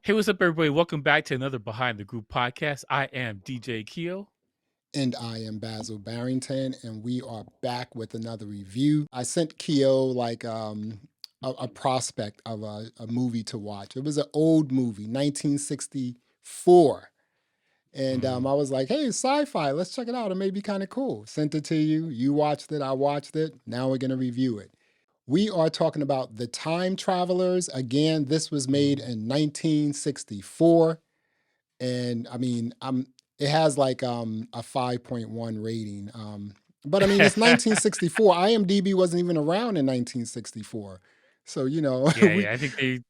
Hey, what's up, everybody? Welcome back to another Behind the Group podcast. I am DJ Keo. And I am Basil Barrington, and we are back with another review. I sent Keo a prospect of a movie to watch. It was an old movie, 1964. And I was like, hey, it's sci-fi. Let's check it out. It may be kind of cool. Sent it to you. You watched it. I watched it. Now we're going to review it. We are talking about The Time Travelers. Again, this was made in 1964. And I mean, it has like a 5.1 rating. But I mean, it's 1964. IMDb wasn't even around in 1964. So, we, Yeah. I think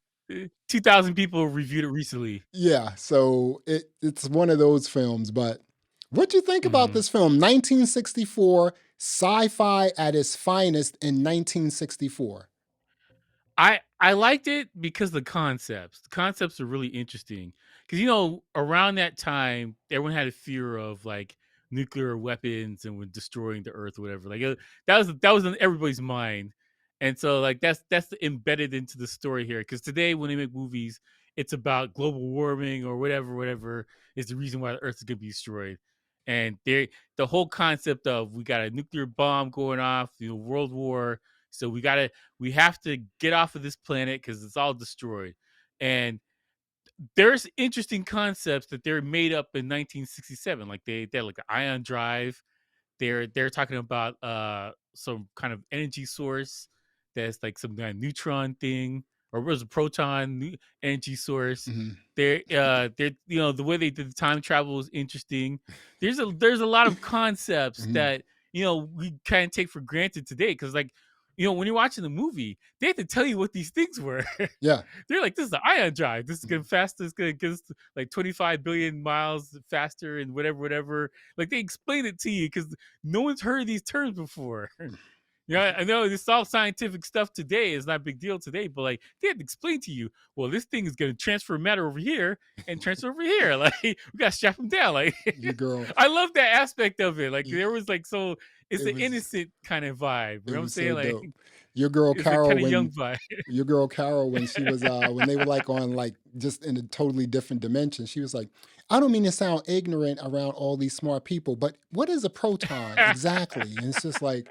2,000 people reviewed it recently. yeah, so it's one of those films. But what do you think about Mhm. this film? 1964, sci-fi at its finest in 1964. I liked it because the concepts. The concepts are really interesting because around that time, everyone had a fear of like nuclear weapons and when destroying the Earth or whatever. That was in everybody's mind, and so like that's embedded into the story here. Because today, when they make movies, it's about global warming or whatever is the reason why the Earth is going to be destroyed. And the whole concept of we got a nuclear bomb going off, world war. So we have to get off of this planet because it's all destroyed. And there's interesting concepts that they're made up in 1967. Like they're like the ion drive. They're talking about some kind of energy source that's like some kind of neutron thing, or was a energy source. Mhm. They're the way they did the time travel is interesting. There's a lot of concepts Mhm. that we kind of take for granted today because like when you're watching the movie, they have to tell you what these things were. Yeah. They're like, this is the ion drive. This is going faster. It's going to get us to like 25 billion miles faster and whatever. Like they explain it to you because no one's heard these terms before. Yeah, I know this is all scientific stuff today. It's not a big deal today, but like they had to explain to you, well, this thing is going to transfer matter over here and transfer over here. Like we got to strap them down. Like Your girl. I love that aspect of it. Like y- there was like so it's It an was innocent kind of vibe. You it know what I'm was saying? so Like dope. Your girl it's a Carol kind of young when vibe. your girl Carol when she was when they were like on like just in a totally different dimension, she was like, I don't mean to sound ignorant around all these smart people, but what is a proton exactly? And it's just like,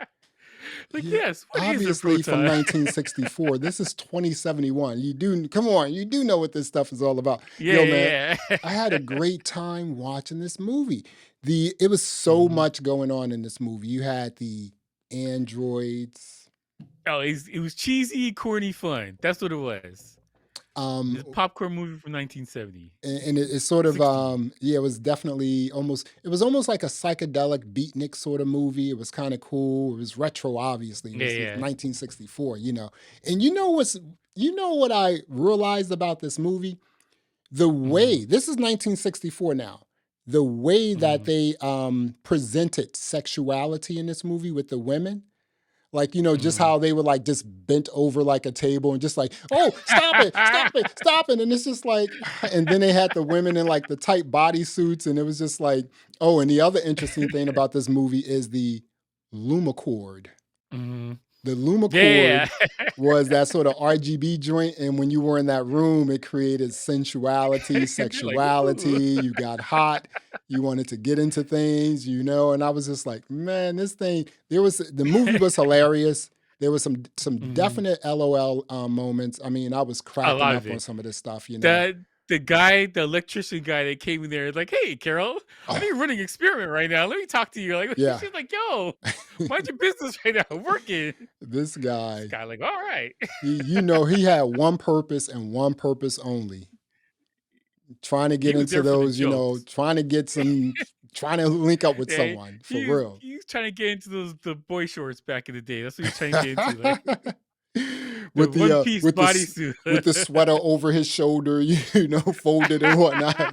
Like, yeah, yes, what is a obviously from proton? 1964. This is 2071. You do come on, you do know what this stuff is all about. Yeah, Yo, man, yeah, I yeah. had a great time watching this movie. It was so Mhm. much going on in this movie. You had the androids. Oh, it was cheesy, corny fun. That's what it was. Um, It's a popcorn movie from 1970, and it's sort of 60. yeah, it was definitely almost like a psychedelic beatnik sort of movie. It was kind of cool. It was retro, obviously. Yeah, It was yeah. 1964, and what I realized about this movie, the Mhm, way this is 1964 now, the way that mhm, they presented sexuality in this movie with the women, like, just mhm. how they were like just bent over like a table and just like, oh, stop it, stop it, stop it. And it's just like, and then they had the women in like the tight bodysuits. And it was just like, oh, and the other interesting thing about this movie is the Lumacord. Mhm. The Yeah, Lumacord yeah. was that sort of RGB joint. And when you were in that room, it created sensuality, They're like, "Ooh." sexuality. You got hot. You wanted to get into things, And I was just like, man, this thing, the movie was hilarious. There was some Mhm. definite LOL moments. I mean, I was A cracking lot of up on it. some of this stuff. The electrician guy that came in there, like, "Hey, Carol, I Oh, think you're running an experiment right now. Let me talk to you." Like, yeah. she's like, "Yo, mind your business right now. I'm working." This This guy, guy like, "All right." he had one purpose and one purpose only, trying to get He was into there for the those, jokes. trying to link up with Yeah, someone for he was real. he was trying to get into the boy shorts back in the day. That's what he was trying to get into, like the with the one piece bodysuit. with the sweater over his shoulder, folded and whatnot,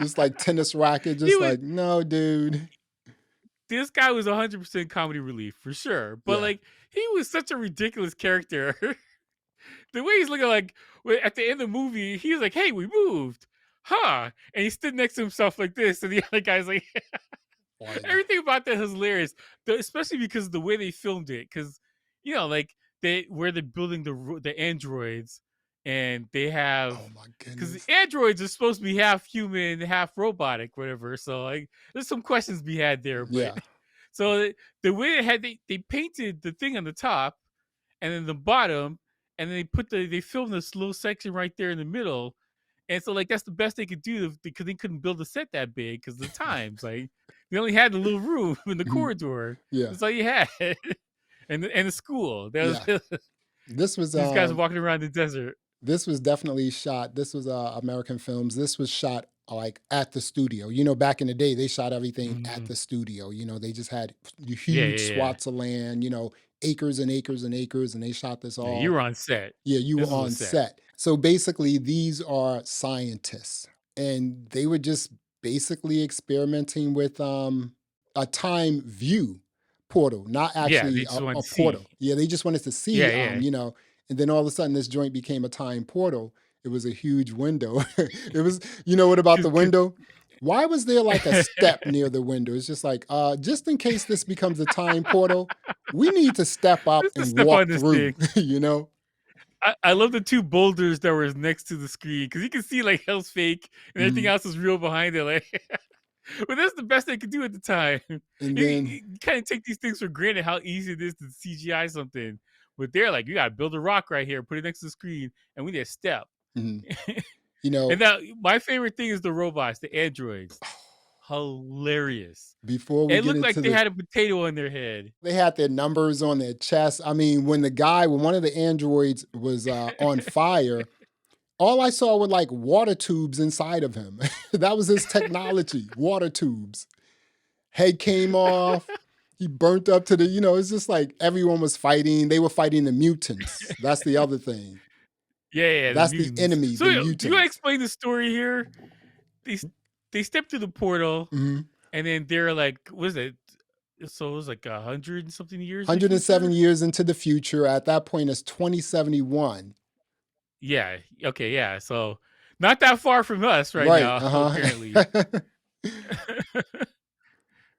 just like tennis racket, He just was like, no, dude. This guy was 100% comedy relief for sure, but Yeah. like he was such a ridiculous character. The way he's looking like at the end of the movie, he was like, "Hey, we moved." Huh? And he stood next to himself like this, and the other guy's like, Funny. everything about that is hilarious, especially because of the way they filmed it. Because like they're building the androids, and they have Oh my because the goodness. androids are supposed to be half human, half robotic, whatever. So like, there's some questions be had there, but Yeah. so the way they painted the thing on the top and then the bottom, and then they filmed this little section right there in the middle, and so like that's the best they could do because they couldn't build a set that big because the times like they only had the little room in the Mhm. corridor. Yeah. That's all you had, and the school. That Yeah. was This was these guys walking around the desert. This was definitely shot. This was American Films. This was shot like at the studio. You know, back in the day, they shot everything at Mhm. the studio. You know, they just had Yeah, huge yeah, yeah. swaths of land. You know, acres and acres and acres, and they shot this Yeah, you all. were on set. Yeah, you were This was a on set. set. So basically, these are scientists, and they were just basically experimenting with a time view portal, not Yeah, they actually just wanted a to see. portal. Yeah, they just wanted to see, Yeah, yeah. you know, and then all of a sudden, this joint became a time portal. It was a huge window. It was, you know what about the 'Cause window? Why was there like a step near the window? It's just like, just in case this becomes a time portal, we need to step up just to and step on walk this through, thing. you know? I love the two boulders that were next to the screen because you can see like hell's fake and everything Mhm. else is real behind it. Like, but that's the best they could do at the time. And You then kind of take these things for granted how easy it is to CGI something, but they're like, you got to build a rock right here, put it next to the screen, and we need a step. mhm, you And know, now my favorite thing is the robots, the androids. Hilarious. before we It get looked into like they the had a potato on their head. they had their numbers on their chest. I mean, when one of the androids was on fire, all I saw were like water tubes inside of him. That was his technology, water tubes. Head came off. He burnt up to the, you know, it's just like everyone was fighting. They were fighting the mutants. That's the other thing. Yeah, yeah, the That's the mutants. enemy, So the do you mutants. explain the story here? They they step through the portal, Mhm. and then they're like, what is it? So it was like 100 and something years in the 107 future. years into the future. At that point, it's 2071. Yeah. Okay. Yeah. So not that far from us right Right. now, apparently. Uh-huh.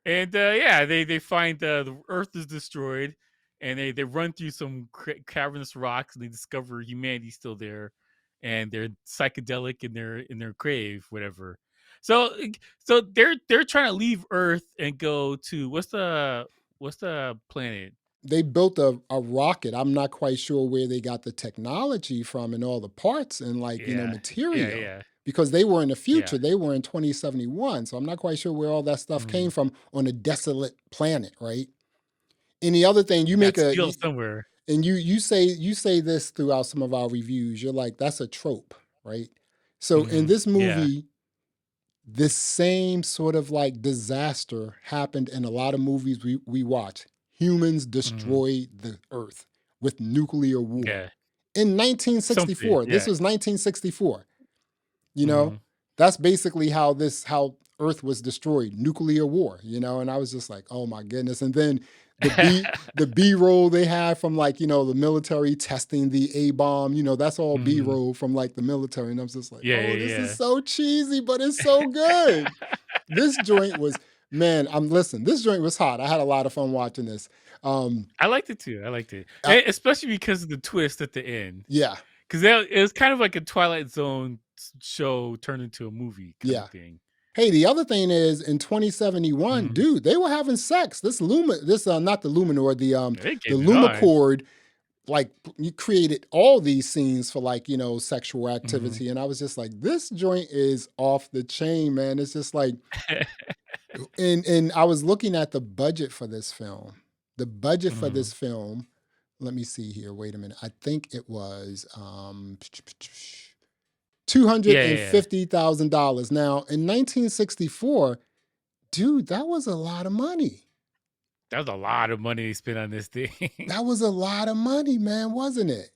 And yeah, they find the Earth is destroyed, and they run through some cavernous rocks, and they discover humanity's still there, and they're psychedelic in their grave, whatever. So so they're trying to leave Earth and go to what's the planet? They built a rocket. I'm not quite sure where they got the technology from and all the parts and like, you know, Yeah, yeah, material yeah, because they were in the yeah. future. They were in 2071. So I'm not quite sure where all that stuff Mm. came from on a desolate planet, right? And the other thing, you Got make steel somewhere. and you say this throughout some of our reviews. You're like, that's a trope, right? So in Mm, this yeah. movie, this same sort of like disaster happened in a lot of movies we watch. Humans Mm, destroy the earth with nuclear war. yeah. In Something. 1964, this Yeah. was 1964, you know, Mm. that's basically how Earth was destroyed, nuclear war, you know, and I was just like, oh my goodness. And then the B roll they had from like, you know, the military testing the A bomb, you know, that's all B Mhm. roll from like the military. And I was just like, Yeah, oh, this is yeah, so cheesy, but it's so good. This joint was, man, this joint was hot. I had a lot of fun watching this. Um, I liked it too. I liked it, I, especially because of the twist at the end. yeah, Because it was kind of like a Twilight Zone show turned into a movie kind yeah. of thing. Hey, the other thing is in 2071, Mhm. dude, they were having sex. This not the Luminor, They the getting it on. Lumicord, like you created all these scenes for like, you know, sexual Mhm. activity. And I was just like, this joint is off the chain, man. It's just like, and I was looking at the budget for this film. The budget for Mhm. this film, let me see here. Wait a minute. I think it was Yeah, yeah, yeah. $250,000. Now, in 1964, dude, that was a lot of money. That was a lot of money they spent on this thing. That was a lot of money, man, wasn't it?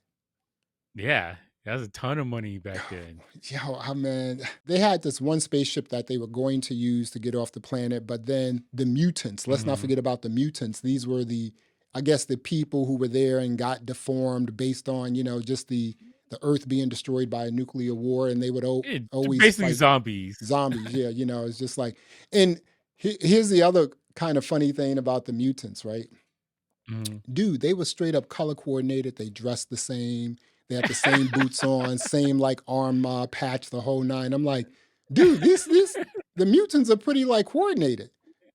Yeah, that was a ton of money back then. Yo, I mean, they had this one spaceship that they were going to use to get off the planet, but then the mutants, let's not Mhm. forget about the mutants. These were I guess, the people who were there and got deformed based on, you know, just the Earth being destroyed by a nuclear war, and they would always Basically fight zombies. zombies. Yeah, you know, it's just like, and here's the other kind of funny thing about the mutants, right? Mhm. Dude, they were straight up color coordinated. They dressed the same. They had the same boots on, same like arm patch, the whole nine. I'm like, dude, this the mutants are pretty like coordinated,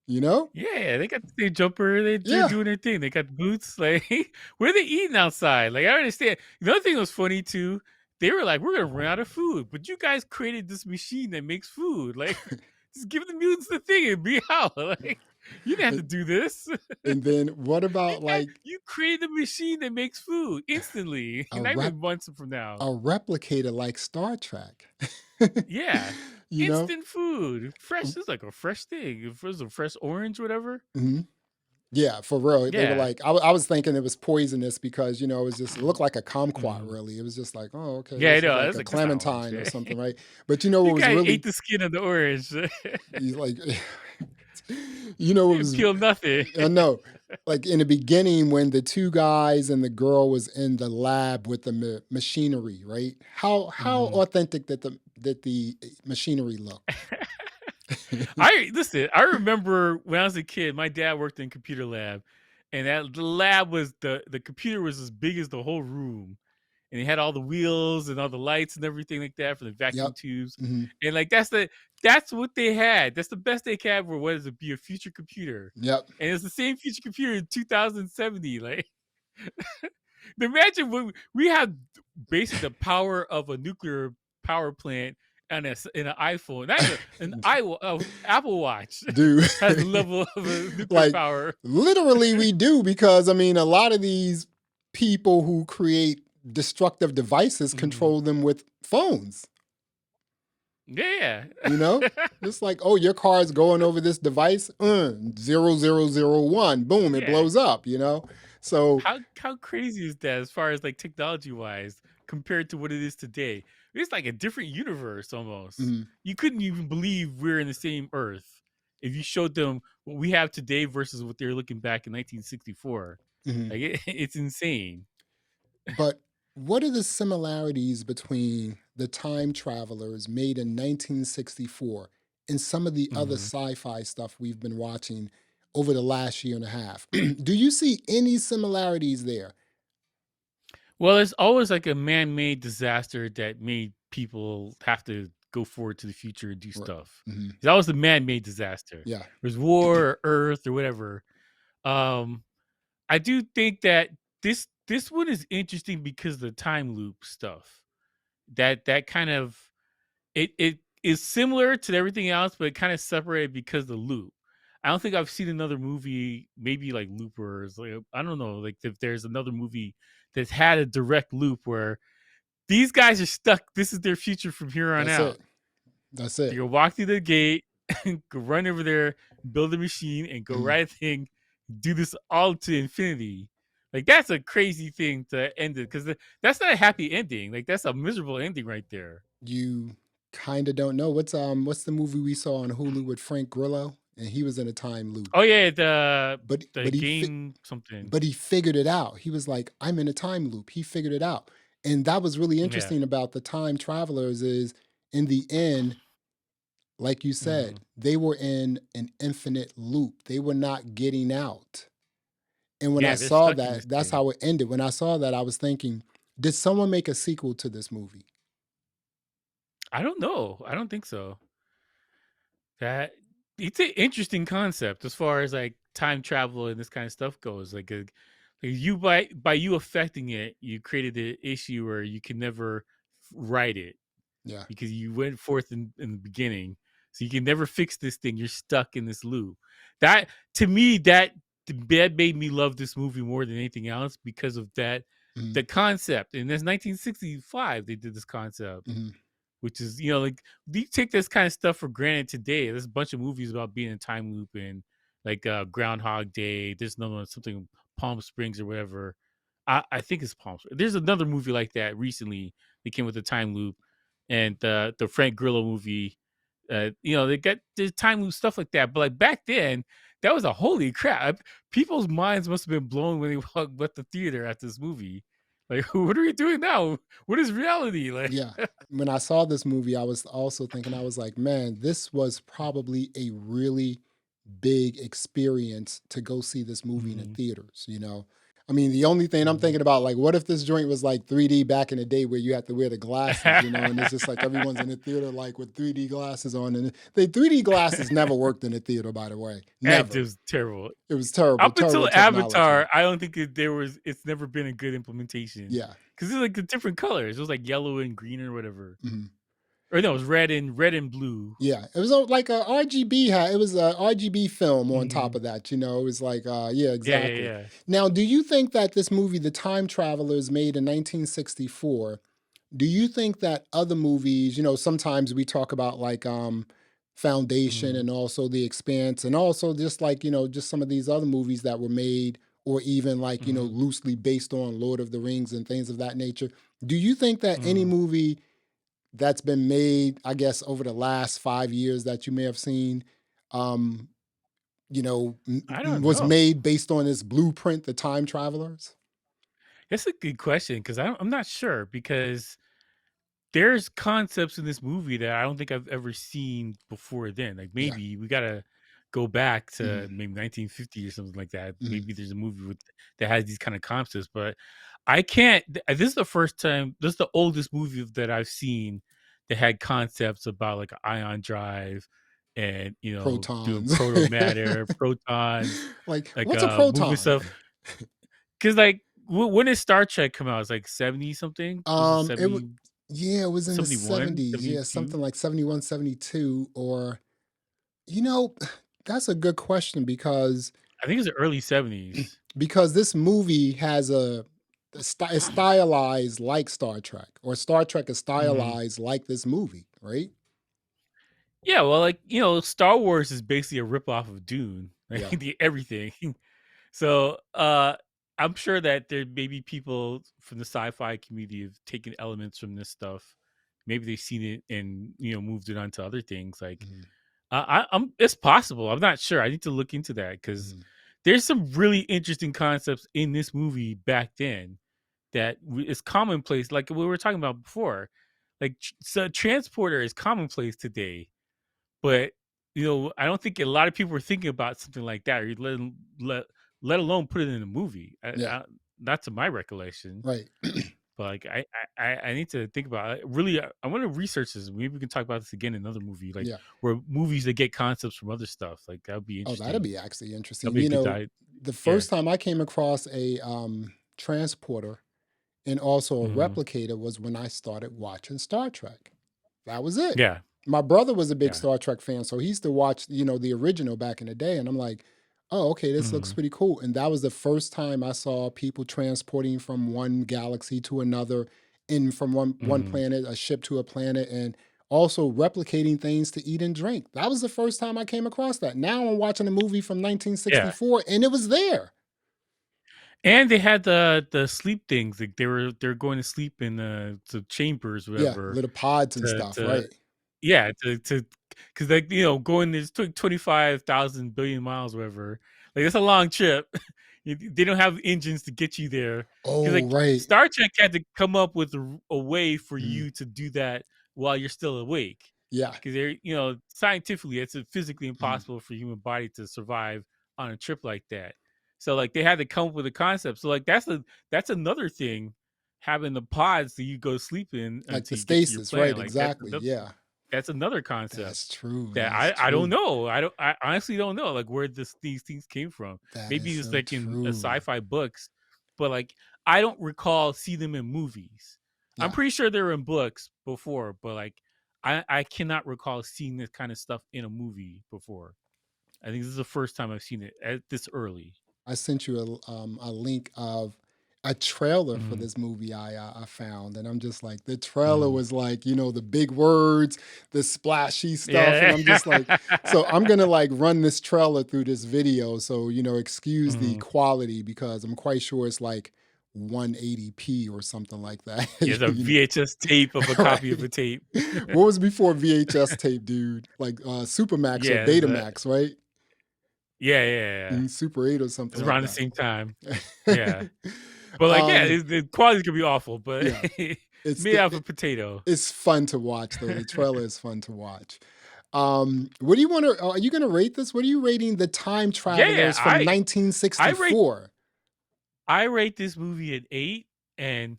you know? Yeah, they got the same jumper. They're Yeah. doing their thing. They got boots. Like, where they eating outside? Like, I understand. The other thing that was funny too. They were like, "We're gonna run out of food," but you guys created this machine that makes food. Like, just give the mutants the thing and be out. Like, you didn't have to And, do this. and then what about like You created a machine that makes food instantly, a not rep even months from a now. replicator like Star Trek? Yeah, You know? instant food, fresh. It's like a fresh thing. If it was a fresh orange, whatever. Mhm. Yeah, for real. They were Yeah, like, I was thinking it was poisonous because, it was just, it looked like a kumquat, mhm. really. It was just like, oh, okay, Yeah, I this is know. like That's a like that's not orange. clementine or Yeah. something, right? But you know You what was guys ate really, the skin of the orange. he's like, what Didn't was, peel nothing. I know, like in the beginning when the two guys and the girl was in the lab with the machinery, right? How Mhm. authentic that the machinery looked. I listen. I remember when I was a kid, my dad worked in computer lab, and that the lab was the computer was as big as the whole room, and it had all the wheels and all the lights and everything like that for the vacuum Yep. tubes, Hmm. and like that's what they had. That's the best they had for what is it be a future computer, Yep. and it's the same future computer in 2070. Like imagine when we have basically the power of a nuclear power plant and in an iPhone, not even an Apple Watch Dude. has the level of a nuclear Like power. literally we do because I mean a lot of these people who create destructive devices Mhm. control them with phones, Yeah. you know? Just like, oh, your car is going over this device, 0001, boom, it Yeah. blows up. So, How crazy is that as far as like technology wise compared to what it is today? It's like a different universe almost. mhm, You couldn't even believe we're in the same Earth if you showed them what we have today versus what they're looking back in 1964. mhm. Like it's insane. But what are the similarities between the time travelers made in 1964 and some of the other Mhm. sci-fi stuff we've been watching over the last year and a half? Do you see any similarities there? Well, it's always like a man-made disaster that made people have to go forward to the future and do Right. stuff. Hmm. It's always a man-made disaster. Yeah. There's war or earth or whatever. Um, I do think that this one is interesting because of the time loop stuff. That kind of it is similar to everything else, but kind of separated because of the loop. I don't think I've seen another movie, maybe like Loopers. Like I don't know, like if there's another movie that's had a direct loop where these guys are stuck. This is their future from here on That's out. it. That's They it. go walk through the gate, go run over there, build a machine, and go Mhm. right thing, do this all to infinity. Like that's a crazy thing to end it because that's not a happy ending. Like that's a miserable ending right there. You kind of don't know what's the movie we saw on Hulu with Frank Grillo and he was in a time loop. Oh yeah, the But the but he game something. but he figured it out. He was like, I'm in a time loop. He figured it out. And that was really Yeah. interesting about the time travelers is in the end, like you Mhm. said, they were in an infinite loop. They were not getting out. And when I Yeah, they're saw stuck in this that, that's thing. how it ended. When I saw that, I was thinking, did someone make a sequel to this movie? I don't know. I don't think so. That it's an interesting concept as far as like time travel and this kind of stuff goes. Like you by you affecting it, you created an issue where you can never right it Yeah. because you went forth in the beginning. So you can never fix this thing. You're stuck in this loop. That to me, that made me love this movie more than anything else because of that Mhm, the concept. And that's 1965 they did this concept. mhm. Which is, like we take this kind of stuff for granted today. There's a bunch of movies about being in time loop and like Groundhog Day. There's another one, something Palm Springs or whatever. I think it's Palm Springs. There's another movie like that recently that came with a time loop, and the Frank Grillo movie. They got the time loop stuff like that. But like back then, that was a holy crap. People's minds must have been blown when they left the theater at this movie. Like, what are we doing now? What is reality? Like, Yeah. When I saw this movie, I was also thinking, I was like, man, this was probably a really big experience to go see this movie in the mhm. theaters. I mean, the only thing I'm Mhm. thinking about, like, what if this joint was like 3D back in the day where you had to wear the glasses, and it's just like everyone's in the theater like with 3D glasses on, and the 3D glasses never worked in the theater, by the way, That never. was terrible. It was terrible, Up terrible until technology. Avatar, I don't think there was. It's never been a good implementation Yeah. because it's like the different colors. It was like yellow and green or whatever, Mhm. or no, it was red and blue. Yeah, it was like a RGB. It was a RGB film on top Mhm. of that. It was like, yeah, Yeah, yeah, exactly. yeah. Now, do you think that this movie, The Time Travelers, made in 1964? Do you think that other movies, sometimes we talk about like Foundation Mhm. and also The Expanse, and also just like just some of these other movies that were made, or even like Mhm. loosely based on Lord of the Rings and things of that nature? Do you think that any Mhm. movie that's been made, I guess, over the last 5 years that you may have seen, um, I don't was know. made based on this blueprint, The Time Travelers? That's a good question because I'm not sure because there's concepts in this movie that I don't think I've ever seen before then. Like Yeah. maybe we gotta go back to Mhm, maybe 1950 or something like that. mhm. Maybe there's a movie with that has these kind of concepts, but I can't. This is the first time. This is the oldest movie that I've seen that had concepts about like ion drive and doing Protons. proto matter, protons, Like, like what's a moving proton? stuff. Because like when did Star Trek come out? It's like 70 something. Was it It was 70? Yeah, it was in the 71, 70s. Yeah, 72. something like 71, 72. Or, you know, that's a good question because I think it's the early 70s. this movie has is stylized like Star Trek, or Star Trek is Mhm. stylized like this movie, right? Yeah, well, like, Star Wars is basically a ripoff of Dune, like, Yeah. everything. So, I'm sure that there may be people from the sci-fi community have taken elements from this stuff. Maybe they've seen it and, moved it on to other things, like, Mhm, I'm it's possible, I'm not sure, I need to look into that because mhm. there's some really interesting concepts in this movie back then that is commonplace, like we were talking about before. Like, so transporter is commonplace today, but I don't think a lot of people were thinking about something like that, or let let alone put it in a movie. Yeah, Not to my recollection, right. but like I need to think about it. Really. I want to research this. Maybe we can talk about this again in another movie, like Yeah. where movies that get concepts from other stuff. Like that would be Oh, that'd interesting. be actually That'd interesting. be a good diet. The Yeah. first time I came across a transporter and also a Hmm. replicator was when I started watching Star Trek. That was it. Yeah. My brother was a big Yeah. Star Trek fan, so he used to watch, the original back in the day, and I'm like, "Oh, okay, this looks Hmm. pretty cool." And that was the first time I saw people transporting from one galaxy to another, in from one Hmm. planet, a ship to a planet, and also replicating things to eat and drink. That was the first time I came across that. Now I'm watching a movie from Yeah. 1964, and it was there. And they had the sleep things, like, they're going to sleep in the chambers, Yeah, whatever, little pods and stuff, to right? yeah, to because like, going this took 25,000 billion miles, whatever. Like, it's a long trip. They don't have engines to get you there because Oh, like, right. Star Trek had to come up with a way for Mhm. you to do that while you're still awake. Yeah. Because they're, scientifically, it's physically Mhm. impossible for human body to survive on a trip like that. So like they had to come up with a concept. So like that's another thing, having the pods that you go sleep in Like the until you get to your stasis, planet. right? Like Exactly. Yeah. that's another concept That's true. that That's I don't true. know. I honestly don't know like where these things came from. That is Maybe it's so like in true. sci-fi books, but like I don't recall see them in movies. I'm Yeah. pretty sure they were in books before, but like I cannot recall seeing this kind of stuff in a movie before. I think this is the first time I've seen it at this early. I sent you a link of a trailer for Mhm, this movie I found, and I'm just like, the trailer mhm. was like, the big words, the splashy stuff, and Yeah. I'm just like, so I'm gonna like run this trailer through this video, so excuse the Mhm. quality because I'm quite sure it's like 180p or something like that. Yeah, it's a VHS tape of a copy of Right? a tape. What was before VHS tape, dude? Like Supermax or Yeah, it's a Betamax, right? yeah, yeah, yeah, yeah. Super 8 or It's something like around the that. same time. Yeah. But, like, yeah, um, the quality could be awful, but yeah, it's made the out of a potato. it's fun to watch though. The trailer is fun to watch. What do you want to? Are you going to rate this? What are you rating The Time Yeah, yeah, Travelers from I rate 1964? I rate this movie at 8, and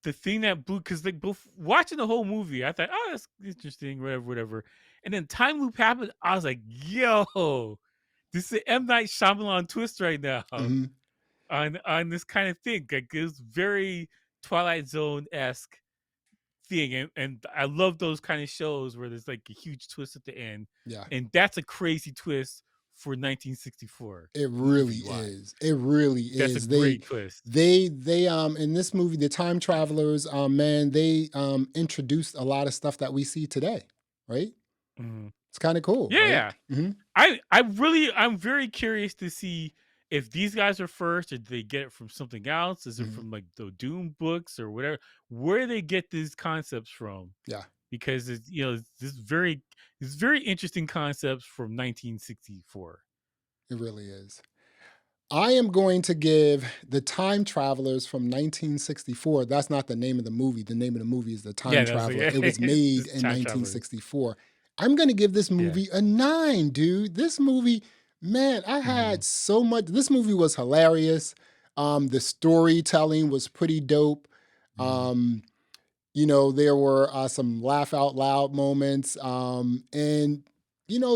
the thing that blew because like both watching the whole movie, I thought, oh, that's interesting, whatever, whatever. And then time loop happened. I was like, yo, this is an M Night Shyamalan twist right now Hmm. on this kind of thing. Like it was very Twilight Zone esque thing, and I love those kind of shows where there's like a huge twist at the end, Yeah. and that's a crazy twist for 1964 It really movie wise. is. It really That's a is. great twist. They in this movie, the time travelers, man, they introduced a lot of stuff that we see today, right? Mhm. It's kind of cool, right? Yeah, Hmm. I'm very curious to see if these guys are first, or did they get it from something else? Is it Hmm. from like the Doom books or whatever? Where they get these concepts from? Yeah, Because it's this very interesting concepts from 1964. it really is. I am going to give the Time Travelers from 1964. That's not the name of the movie. The name of the movie is The Time Yeah, that's Traveler. like It was made just in time travelers. 1964. I'm going to give this Yeah. movie a 9, dude. This movie, man, I Mhm. had so much. This movie was hilarious. The storytelling was pretty dope. Mhm. Um, there were some laugh out loud moments. And,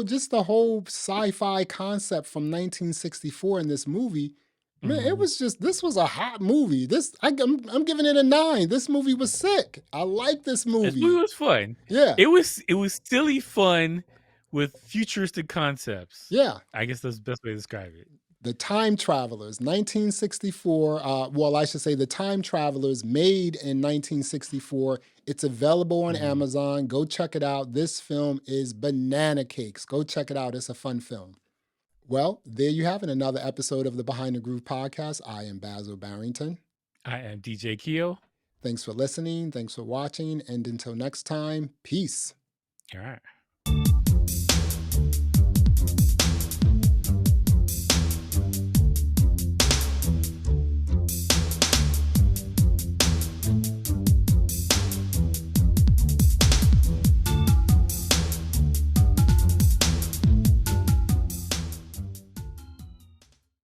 just the whole sci fi concept from 1964 in this movie. Man, Mhm. this was a hot movie. I'm giving it a 9. This movie was sick. I like this This movie movie. was fun. Yeah, It was silly fun with futuristic concepts. yeah. I guess that's the best way to describe it. The Time Travelers, 1964. Well, I should say The Time Travelers, made in 1964. It's available on Mhm. Amazon. Go check it out. This film is banana cakes. Go check it out. It's a fun film. Well, there you have it. Another episode of the Behind the Groove podcast. I am Basil Barrington. I am DJ Keo. Thanks for listening. Thanks for watching. And until next time, peace. All right.